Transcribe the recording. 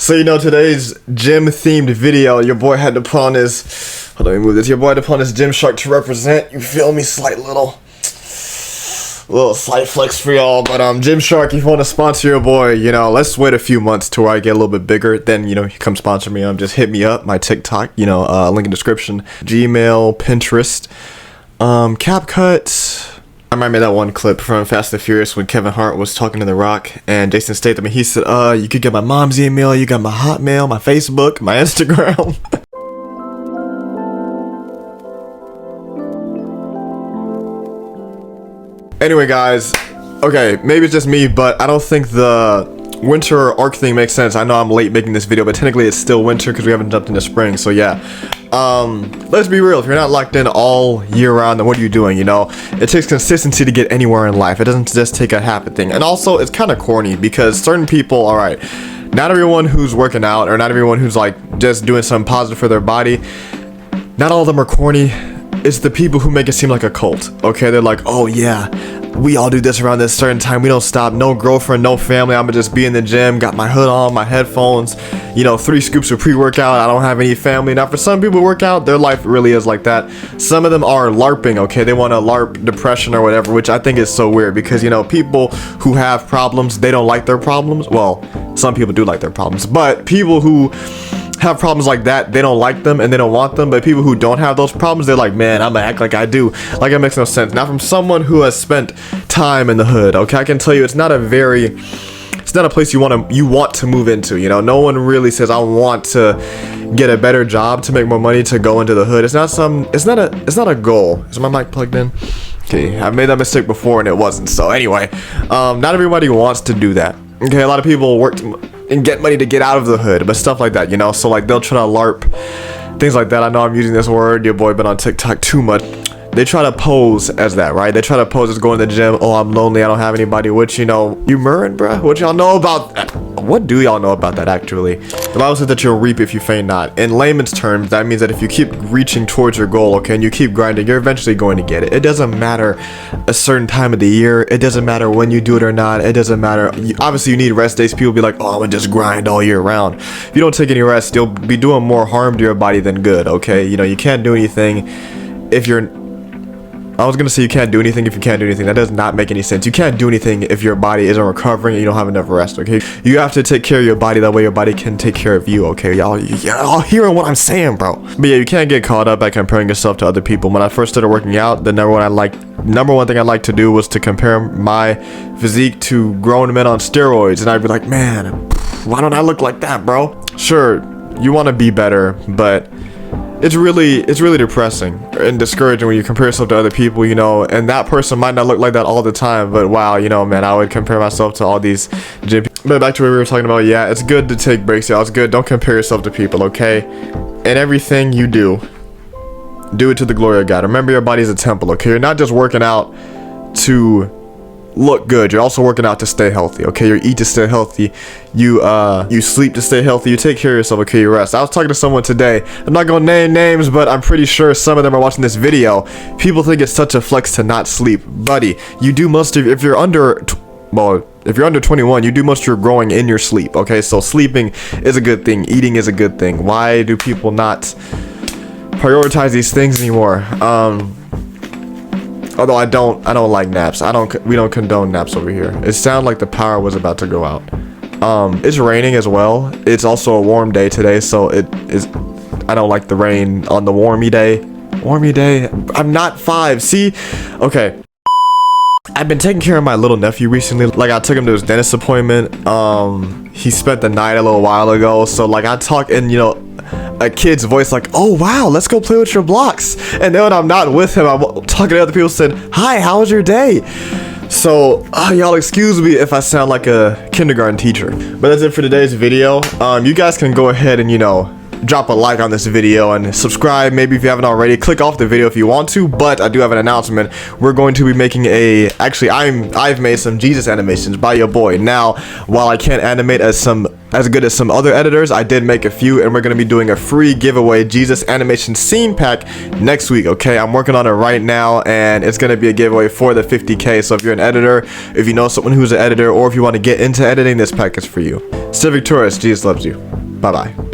So today's gym themed video, your boy had to put on his, hold on, let me move this, your boy had to put on his Gymshark to represent, you feel me, slight little slight flex for y'all. But Gymshark, if you want to sponsor your boy, let's wait a few months to where I get a little bit bigger, then he come sponsor me. Just hit me up, my TikTok, link in description, Gmail, Pinterest, CapCut. I remember that one clip from Fast and Furious when Kevin Hart was talking to The Rock and Jason Statham, and he said, you could get my mom's email, you got my Hotmail, my Facebook, my Instagram. Anyway, guys, okay, maybe it's just me, but I don't think the winter arc thing makes sense. I know I'm late making this video, but technically it's still winter because we haven't jumped into spring, so yeah. Let's be real, if you're not locked in all year round, then what are you doing? It takes consistency to get anywhere in life. It doesn't just take a habit thing. And also, it's kind of corny because certain people, all right, not everyone who's working out or not everyone who's like just doing something positive for their body, not all of them are corny. It's the people who make it seem like a cult. Okay, they're like, oh yeah, we all do this around this certain time, we don't stop, no girlfriend, no family, I'ma just be in the gym, got my hood on, my headphones, 3 scoops of pre-workout, I don't have any family. Now for some people who work out, their life really is like that. Some of them are LARPing, okay, they want to LARP depression or whatever, which I think is so weird because people who have problems, they don't like their problems. Well, some people do like their problems, but people who have problems like that, they don't like them and they don't want them. But people who don't have those problems, they're like, man, I'm gonna act like I do. Like, it makes no sense. Now from someone who has spent time in the hood, okay, I can tell you it's not a place you want to move into. No one really says I want to get a better job to make more money to go into the hood. It's not a goal. Is my mic plugged in? Okay, I've made that mistake before and it wasn't. So anyway, not everybody wants to do that. Okay, a lot of people work and get money to get out of the hood, but stuff like that, so like they'll try to LARP, things like that. I know I'm using this word, your boy been on TikTok too much. They try to pose as that, right? They try to pose as going to the gym, oh, I'm lonely, I don't have anybody, which, you murrin', bruh? What y'all know about that? What do y'all know about that, actually? The Bible says that you'll reap if you faint not. In layman's terms, that means that if you keep reaching towards your goal, okay, and you keep grinding, you're eventually going to get it. It doesn't matter a certain time of the year. It doesn't matter when you do it or not. It doesn't matter. Obviously, you need rest days. People be like, oh, I'm gonna just grind all year round. If you don't take any rest, you'll be doing more harm to your body than good, okay? You can't do anything if you're... I was gonna say you can't do anything if you can't do anything. That does not make any sense. You can't do anything if your body isn't recovering and you don't have enough rest, okay? You have to take care of your body, that way your body can take care of you, okay? Y'all hearing what I'm saying, bro. But yeah, you can't get caught up by comparing yourself to other people. When I first started working out, the number one thing I liked to do was to compare my physique to grown men on steroids. And I'd be like, man, why don't I look like that, bro? Sure, you want to be better, but it's really depressing and discouraging when you compare yourself to other people, and that person might not look like that all the time, but wow, man, I would compare myself to all these gym people. But back to what we were talking about, yeah, it's good to take breaks, y'all. It's good. Don't compare yourself to people, okay? And everything you do it to the glory of God. Remember, your body is a temple, okay? You're not just working out to look good, you're also working out to stay healthy, okay? You eat to stay healthy, you sleep to stay healthy, you take care of yourself, okay? You rest. I was talking to someone today, I'm not gonna name names, but I'm pretty sure some of them are watching this video. People think it's such a flex to not sleep. Buddy, you do most of, if you're under 21, you do most of your growing in your sleep, okay? So sleeping is a good thing, eating is a good thing. Why do people not prioritize these things anymore? Although I don't like naps. We don't condone naps over here. It sounded like the power was about to go out. It's raining as well. It's also a warm day today, so I don't like the rain on the warmy day. Warmy day? I'm not 5. See? Okay. I've been taking care of my little nephew recently. Like, I took him to his dentist appointment. He spent the night a little while ago. So like, I talk in, a kid's voice like, oh wow, let's go play with your blocks. And then when I'm not with him, I'm talking to other people, said, hi, how was your day? So y'all excuse me if I sound like a kindergarten teacher, but that's it for today's video. You guys can go ahead and drop a like on this video and subscribe, maybe if you haven't already. Click off the video if you want to, but I do have an announcement. We're going to be making I've made some Jesus animations by your boy. Now, while I can't animate as some as good as some other editors. I did make a few, and we're going to be doing a free giveaway Jesus animation scene pack next week, okay? I'm working on it right now, and it's going to be a giveaway for the 50K. So if you're an editor, if you know someone who's an editor, or if you want to get into editing, this pack is for you. Stay victorious. Jesus loves you. Bye-bye.